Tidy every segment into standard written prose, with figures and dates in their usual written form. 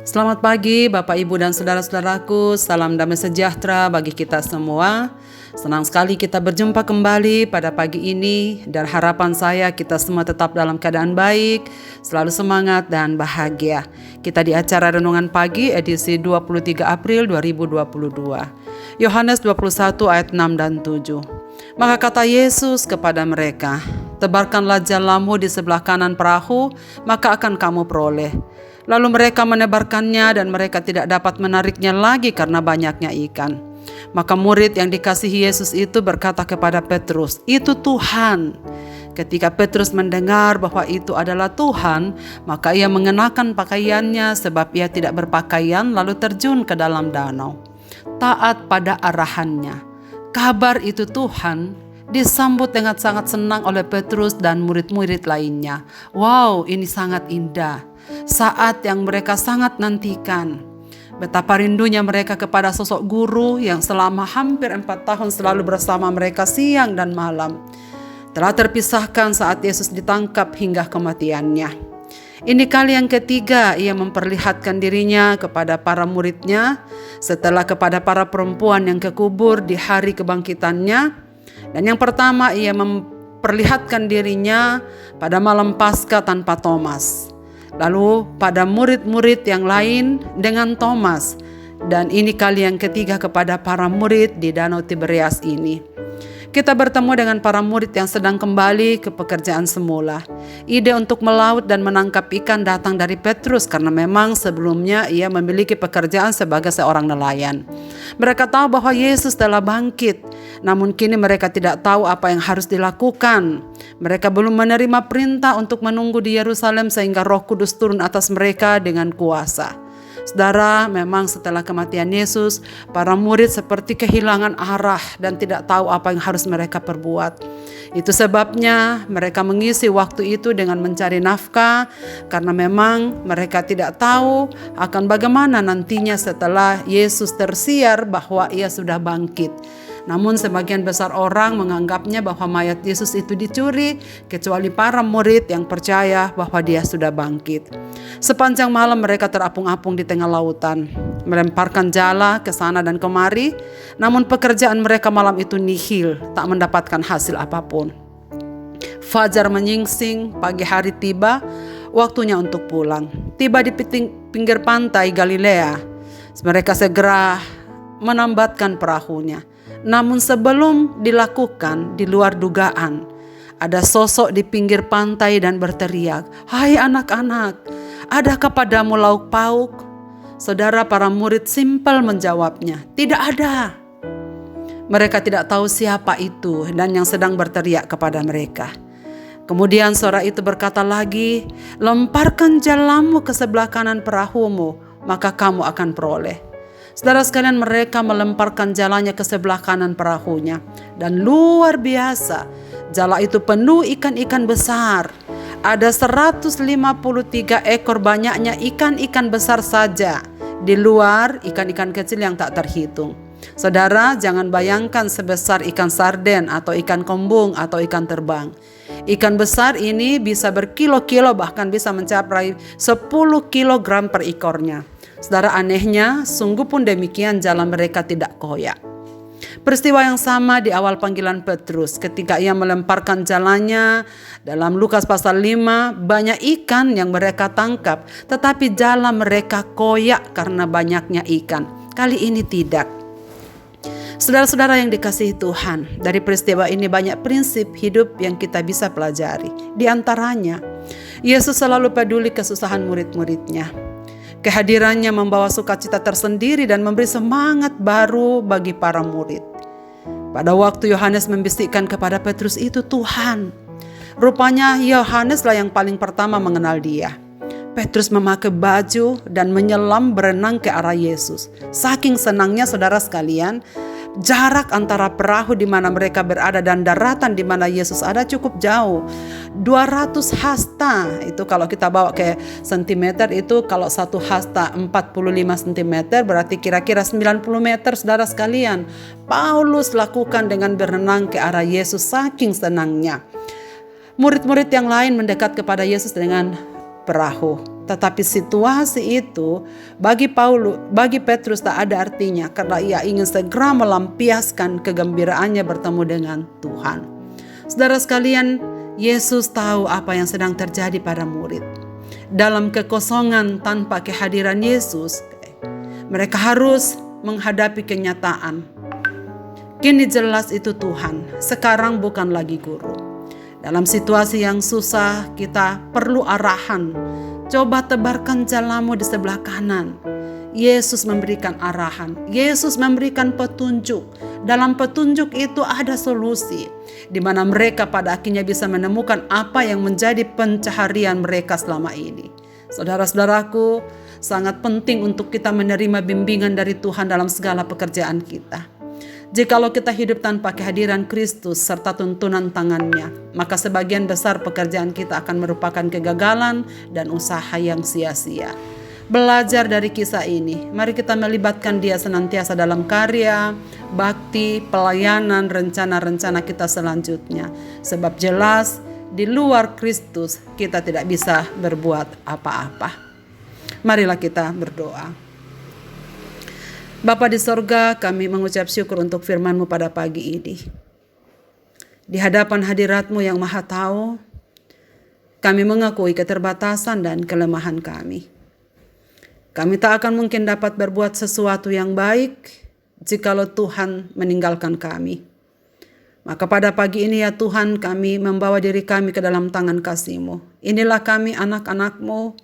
Selamat pagi Bapak Ibu dan saudara-saudaraku, salam damai sejahtera bagi kita semua. Senang sekali kita berjumpa kembali pada pagi ini dan harapan saya kita semua tetap dalam keadaan baik, selalu semangat dan bahagia. Kita di acara Renungan Pagi edisi 23 April 2022. Yohanes 21 ayat 6 dan 7. Maka kata Yesus kepada mereka, "Tebarkanlah jalamu di sebelah kanan perahu, maka akan kamu peroleh." Lalu mereka menebarkannya dan mereka tidak dapat menariknya lagi karena banyaknya ikan. Maka murid yang dikasihi Yesus itu berkata kepada Petrus, "Itu Tuhan." Ketika Petrus mendengar bahwa itu adalah Tuhan, maka ia mengenakan pakaiannya sebab ia tidak berpakaian lalu terjun ke dalam danau. Taat pada arahannya. Kabar itu Tuhan disambut dengan sangat senang oleh Petrus dan murid-murid lainnya. Wow, ini sangat indah. Saat yang mereka sangat nantikan. Betapa rindunya mereka kepada sosok guru yang selama hampir 4 tahun selalu bersama mereka siang dan malam. Telah terpisahkan saat Yesus ditangkap hingga kematiannya. Ini kali yang ketiga ia memperlihatkan dirinya kepada para muridnya setelah kepada para perempuan yang kekubur di hari kebangkitannya. Dan yang pertama ia memperlihatkan dirinya pada malam Paskah tanpa Thomas. Lalu pada murid-murid yang lain dengan Thomas. Dan ini kali yang ketiga kepada para murid di Danau Tiberias ini. Kita bertemu dengan para murid yang sedang kembali ke pekerjaan semula. Ide untuk melaut dan menangkap ikan datang dari Petrus karena memang sebelumnya ia memiliki pekerjaan sebagai seorang nelayan. Mereka tahu bahwa Yesus telah bangkit, namun kini mereka tidak tahu apa yang harus dilakukan. Mereka belum menerima perintah untuk menunggu di Yerusalem sehingga Roh Kudus turun atas mereka dengan kuasa. Saudara, memang setelah kematian Yesus, para murid seperti kehilangan arah dan tidak tahu apa yang harus mereka perbuat. Itu sebabnya mereka mengisi waktu itu dengan mencari nafkah, karena memang mereka tidak tahu akan bagaimana nantinya setelah Yesus tersiar bahwa ia sudah bangkit. Namun sebagian besar orang menganggapnya bahwa mayat Yesus itu dicuri, kecuali para murid yang percaya bahwa dia sudah bangkit. Sepanjang malam mereka terapung-apung di tengah lautan, melemparkan jala ke sana dan kemari, namun pekerjaan mereka malam itu nihil, tak mendapatkan hasil apapun. Fajar menyingsing, pagi hari tiba, waktunya untuk pulang. Tiba di pinggir pantai Galilea, mereka segera menambatkan perahunya. Namun sebelum dilakukan, di luar dugaan, ada sosok di pinggir pantai dan berteriak, "Hai anak-anak, adakah padamu lauk pauk?" Saudara, para murid simpel menjawabnya, "Tidak ada." Mereka tidak tahu siapa itu dan yang sedang berteriak kepada mereka. Kemudian suara itu berkata lagi, "Lemparkan jalamu ke sebelah kanan perahumu, maka kamu akan peroleh." Saudara sekalian, mereka melemparkan jalannya ke sebelah kanan perahunya. Dan luar biasa, jala itu penuh ikan-ikan besar. Ada 153 ekor banyaknya ikan-ikan besar saja. Di luar ikan-ikan kecil yang tak terhitung. Saudara, jangan bayangkan sebesar ikan sarden atau ikan kembung atau ikan terbang. Ikan besar ini bisa berkilo-kilo, bahkan bisa mencapai 10 kilogram per ekornya. Saudara, anehnya, sungguh pun demikian jala mereka tidak koyak. Peristiwa yang sama di awal panggilan Petrus ketika ia melemparkan jalannya dalam Lukas pasal 5, banyak ikan yang mereka tangkap, tetapi jala mereka koyak karena banyaknya ikan. Kali ini tidak. Saudara-saudara yang dikasihi Tuhan, dari peristiwa ini banyak prinsip hidup yang kita bisa pelajari. Di antaranya, Yesus selalu peduli kesusahan murid-muridnya. Kehadirannya membawa sukacita tersendiri dan memberi semangat baru bagi para murid. Pada waktu Yohanes membisikkan kepada Petrus, "Itu Tuhan." Rupanya Yohaneslah yang paling pertama mengenal dia. Petrus memakai baju dan menyelam berenang ke arah Yesus. Saking senangnya, saudara sekalian, jarak antara perahu di mana mereka berada dan daratan di mana Yesus ada cukup jauh. 200 hasta, itu kalau kita bawa ke sentimeter, itu kalau satu hasta 45 cm berarti kira-kira 90 meter, saudara sekalian. Paulus lakukan dengan berenang ke arah Yesus saking senangnya. Murid-murid yang lain mendekat kepada Yesus dengan perahu. Tetapi situasi itu bagi Petrus tak ada artinya karena ia ingin segera melampiaskan kegembiraannya bertemu dengan Tuhan. Saudara sekalian, Yesus tahu apa yang sedang terjadi pada murid. Dalam kekosongan tanpa kehadiran Yesus, mereka harus menghadapi kenyataan. Kini jelas itu Tuhan, sekarang bukan lagi guru. Dalam situasi yang susah, kita perlu arahan. Coba tebarkan jalanmu di sebelah kanan. Yesus memberikan arahan, Yesus memberikan petunjuk. Dalam petunjuk itu ada solusi, di mana mereka pada akhirnya bisa menemukan apa yang menjadi pencaharian mereka selama ini. Saudara-saudaraku, sangat penting untuk kita menerima bimbingan dari Tuhan dalam segala pekerjaan kita. Jikalau kita hidup tanpa kehadiran Kristus serta tuntunan tangannya, maka sebagian besar pekerjaan kita akan merupakan kegagalan dan usaha yang sia-sia. Belajar dari kisah ini, mari kita melibatkan Dia senantiasa dalam karya, bakti, pelayanan, rencana-rencana kita selanjutnya. Sebab jelas, di luar Kristus kita tidak bisa berbuat apa-apa. Marilah kita berdoa. Bapa di sorga, kami mengucap syukur untuk firman-Mu pada pagi ini. Di hadapan hadirat-Mu yang maha tahu, kami mengakui keterbatasan dan kelemahan kami. Kami tak akan mungkin dapat berbuat sesuatu yang baik jikalau Tuhan meninggalkan kami. Maka pada pagi ini ya Tuhan, kami membawa diri kami ke dalam tangan kasih-Mu. Inilah kami anak-anak-Mu,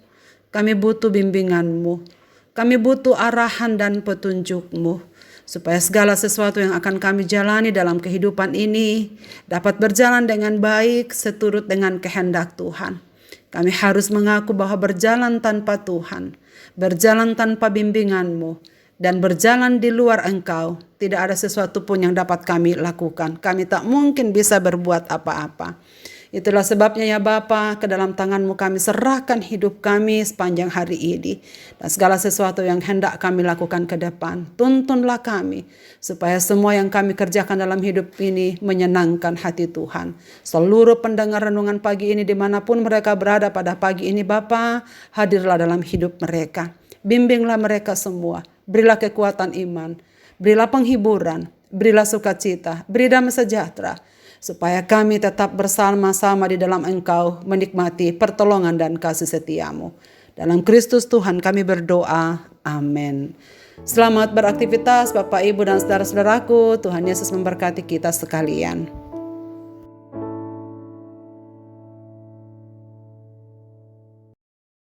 kami butuh bimbingan-Mu. Kami butuh arahan dan petunjuk-Mu, supaya segala sesuatu yang akan kami jalani dalam kehidupan ini dapat berjalan dengan baik seturut dengan kehendak Tuhan. Kami harus mengaku bahwa berjalan tanpa Tuhan, berjalan tanpa bimbingan-Mu, dan berjalan di luar Engkau, tidak ada sesuatu pun yang dapat kami lakukan. Kami tak mungkin bisa berbuat apa-apa. Itulah sebabnya ya Bapa, ke dalam tangan-Mu kami serahkan hidup kami sepanjang hari ini. Dan segala sesuatu yang hendak kami lakukan ke depan, tuntunlah kami. Supaya semua yang kami kerjakan dalam hidup ini menyenangkan hati Tuhan. Seluruh pendengar renungan pagi ini dimanapun mereka berada pada pagi ini Bapa, hadirlah dalam hidup mereka. Bimbinglah mereka semua, berilah kekuatan iman, berilah penghiburan, berilah sukacita, beri damai sejahtera. Supaya kami tetap bersama-sama di dalam Engkau menikmati pertolongan dan kasih setia-Mu. Dalam Kristus Tuhan kami berdoa. Amin. Selamat beraktivitas Bapak, Ibu, dan saudara-saudaraku. Tuhan Yesus memberkati kita sekalian.